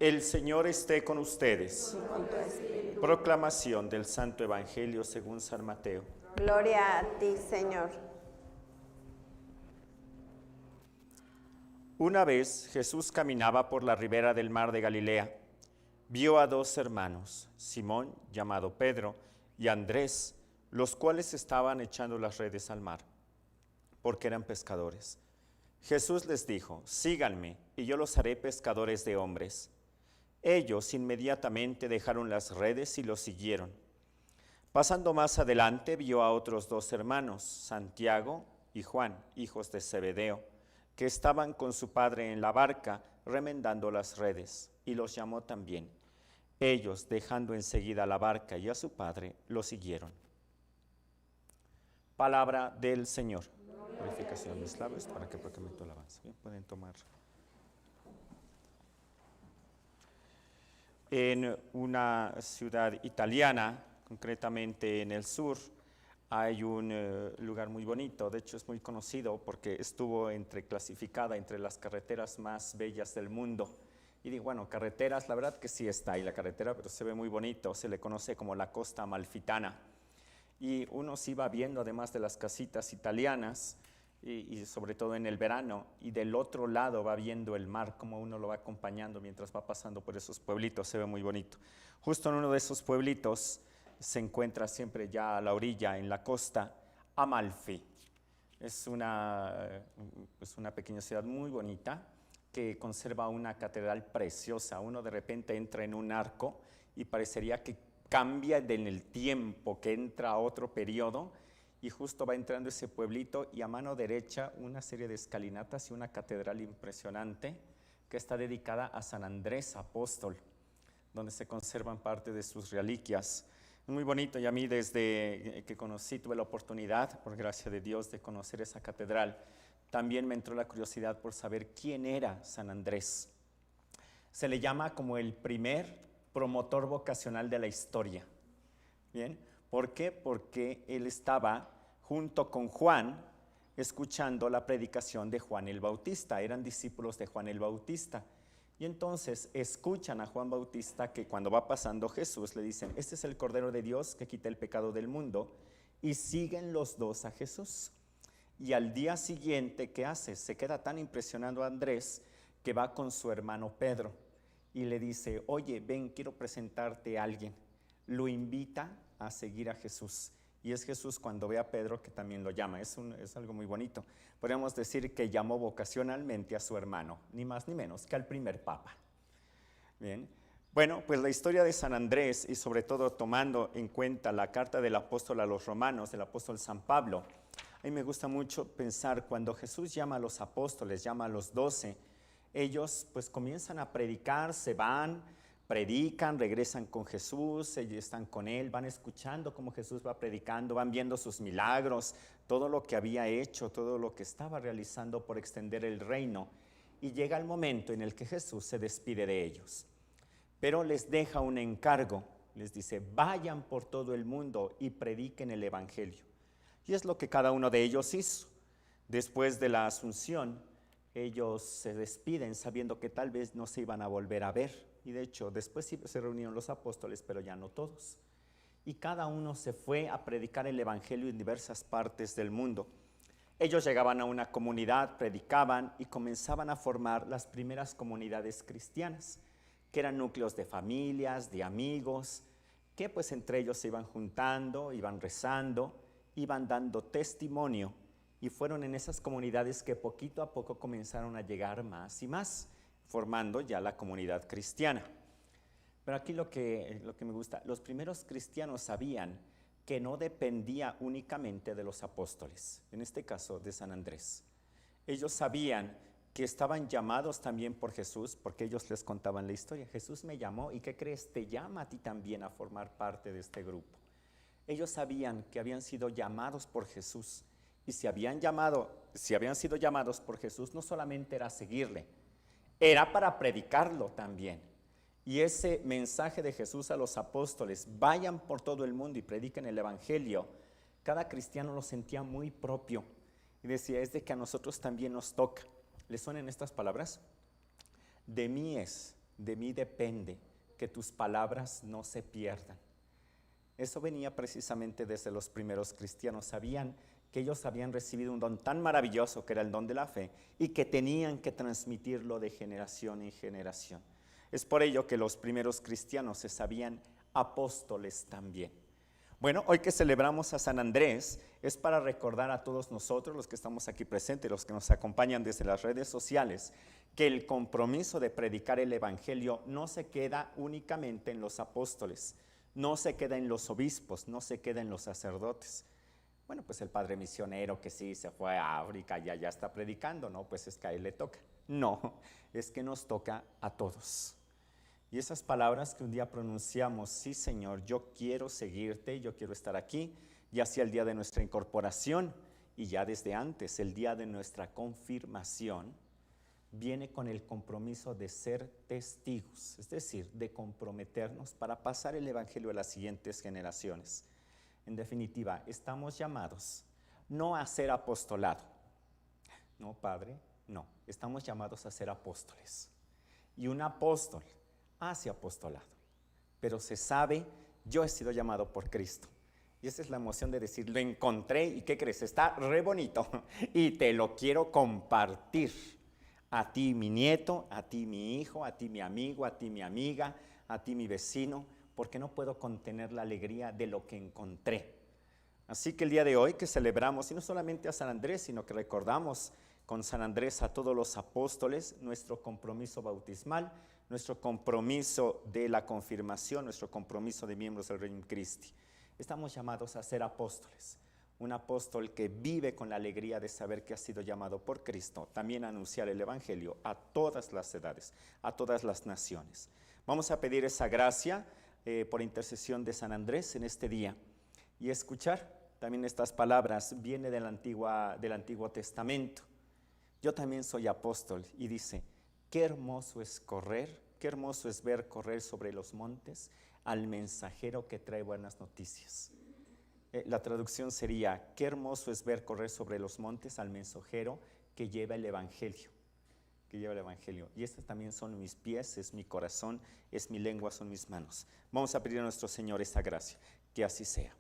El Señor esté con ustedes. Proclamación del Santo Evangelio según San Mateo. Gloria a ti, Señor. Una vez Jesús caminaba por la ribera del mar de Galilea. Vio a dos hermanos, Simón, llamado Pedro, y Andrés, los cuales estaban echando las redes al mar, porque eran pescadores. Jesús les dijo: síganme, y yo los haré pescadores de hombres. Ellos inmediatamente dejaron las redes y los siguieron. Pasando más adelante, vio a otros dos hermanos, Santiago y Juan, hijos de Zebedeo, que estaban con su padre en la barca, remendando las redes, y los llamó también. Ellos, dejando enseguida la barca y a su padre, lo siguieron. Palabra del Señor. Purificación de mis labios para que proclame tu alabanza. Bien, pueden tomar. En una ciudad italiana, concretamente en el sur, hay un lugar muy bonito. De hecho, es muy conocido porque estuvo clasificada entre las carreteras más bellas del mundo. Y digo, bueno, carreteras, la verdad que sí está ahí la carretera, pero se ve muy bonito. Se le conoce como la Costa Amalfitana. Y uno sí va viendo, además de las casitas italianas, y sobre todo en el verano, y del otro lado va viendo el mar, como uno lo va acompañando mientras va pasando por esos pueblitos. Se ve muy bonito. Justo en uno de esos pueblitos se encuentra siempre ya a la orilla, en la costa, Amalfi. Es una pequeña ciudad muy bonita que conserva una catedral preciosa. Uno de repente entra en un arco y parecería que cambia en el tiempo, que entra a otro periodo, y justo va entrando ese pueblito, y a mano derecha una serie de escalinatas y una catedral impresionante que está dedicada a San Andrés Apóstol, donde se conservan parte de sus reliquias. Muy bonito, y a mí desde que conocí, tuve la oportunidad, por gracia de Dios, de conocer esa catedral. También me entró la curiosidad por saber quién era San Andrés. Se le llama como el primer promotor vocacional de la historia. ¿Bien? ¿Por qué? Porque él estaba junto con Juan escuchando la predicación de Juan el Bautista. Eran discípulos de Juan el Bautista. Y entonces escuchan a Juan Bautista que cuando va pasando Jesús le dicen: este es el Cordero de Dios que quita el pecado del mundo. Y siguen los dos a Jesús. Y al día siguiente, ¿qué hace? Se queda tan impresionado Andrés que va con su hermano Pedro y le dice: oye, ven, quiero presentarte a alguien. Lo invita a seguir a Jesús. Y es Jesús, cuando ve a Pedro, que también lo llama. Es algo muy bonito. Podríamos decir que llamó vocacionalmente a su hermano, ni más ni menos que al primer papa. Bien. Bueno, pues la historia de San Andrés, y sobre todo tomando en cuenta la carta del apóstol a los romanos, del apóstol San Pablo, a mí me gusta mucho pensar cuando Jesús llama a los apóstoles, llama a los 12, ellos pues comienzan a predicar, se van, predican, regresan con Jesús, ellos están con Él, van escuchando cómo Jesús va predicando, van viendo sus milagros, todo lo que había hecho, todo lo que estaba realizando por extender el reino. Y llega el momento en el que Jesús se despide de ellos, pero les deja un encargo, les dice: vayan por todo el mundo y prediquen el Evangelio. Y es lo que cada uno de ellos hizo. Después de la Asunción, ellos se despiden sabiendo que tal vez no se iban a volver a ver. Y de hecho, después sí se reunieron los apóstoles, pero ya no todos. Y cada uno se fue a predicar el Evangelio en diversas partes del mundo. Ellos llegaban a una comunidad, predicaban y comenzaban a formar las primeras comunidades cristianas, que eran núcleos de familias, de amigos, que pues entre ellos se iban juntando, iban rezando, iban dando testimonio, y fueron en esas comunidades que poquito a poco comenzaron a llegar más y más, formando ya la comunidad cristiana. Pero aquí lo que me gusta, los primeros cristianos sabían que no dependía únicamente de los apóstoles, en este caso de San Andrés. Ellos sabían que estaban llamados también por Jesús, porque ellos les contaban la historia. Jesús me llamó, ¿y qué crees? Te llama a ti también a formar parte de este grupo. Ellos sabían que habían sido llamados por Jesús, y si habían sido llamados por Jesús, no solamente era seguirle, era para predicarlo también. Y ese mensaje de Jesús a los apóstoles: vayan por todo el mundo y prediquen el Evangelio, cada cristiano lo sentía muy propio y decía: es de que a nosotros también nos toca. ¿Les suenan estas palabras? De mí es, de mí depende que tus palabras no se pierdan. Eso venía precisamente desde los primeros cristianos. Sabían que ellos habían recibido un don tan maravilloso que era el don de la fe y que tenían que transmitirlo de generación en generación. Es por ello que los primeros cristianos se sabían apóstoles también. Bueno, hoy que celebramos a San Andrés es para recordar a todos nosotros, los que estamos aquí presentes, los que nos acompañan desde las redes sociales, que el compromiso de predicar el evangelio no se queda únicamente en los apóstoles, no se queda en los obispos, no se queda en los sacerdotes. Bueno, pues el padre misionero que sí se fue a África ya está predicando, ¿no? Pues es que a él le toca. No, es que nos toca a todos. Y esas palabras que un día pronunciamos, sí Señor, yo quiero seguirte, yo quiero estar aquí, ya sea el día de nuestra incorporación y ya desde antes, el día de nuestra confirmación, viene con el compromiso de ser testigos, es decir, de comprometernos para pasar el evangelio a las siguientes generaciones. En definitiva, estamos llamados no a ser apostolado. No, Padre, no. Estamos llamados a ser apóstoles. Y un apóstol hace apostolado. Pero se sabe, yo he sido llamado por Cristo. Y esa es la emoción de decir, lo encontré y ¿qué crees? Está re bonito y te lo quiero compartir. A ti mi nieto, a ti mi hijo, a ti mi amigo, a ti mi amiga, a ti mi vecino, porque no puedo contener la alegría de lo que encontré. Así que el día de hoy que celebramos, y no solamente a San Andrés, sino que recordamos con San Andrés a todos los apóstoles, nuestro compromiso bautismal, nuestro compromiso de la confirmación, nuestro compromiso de miembros del Reino Christi. Estamos llamados a ser apóstoles. Un apóstol que vive con la alegría de saber que ha sido llamado por Cristo, también a anunciar el evangelio a todas las edades, a todas las naciones. Vamos a pedir esa gracia por intercesión de San Andrés en este día y escuchar también estas palabras. Viene del Antiguo Testamento. Yo también soy apóstol y dice, qué hermoso es correr, qué hermoso es ver correr sobre los montes al mensajero que trae buenas noticias. La traducción sería, qué hermoso es ver correr sobre los montes al mensajero que lleva el evangelio. Y estos también son mis pies, es mi corazón, es mi lengua, son mis manos. Vamos a pedir a nuestro Señor esa gracia, que así sea.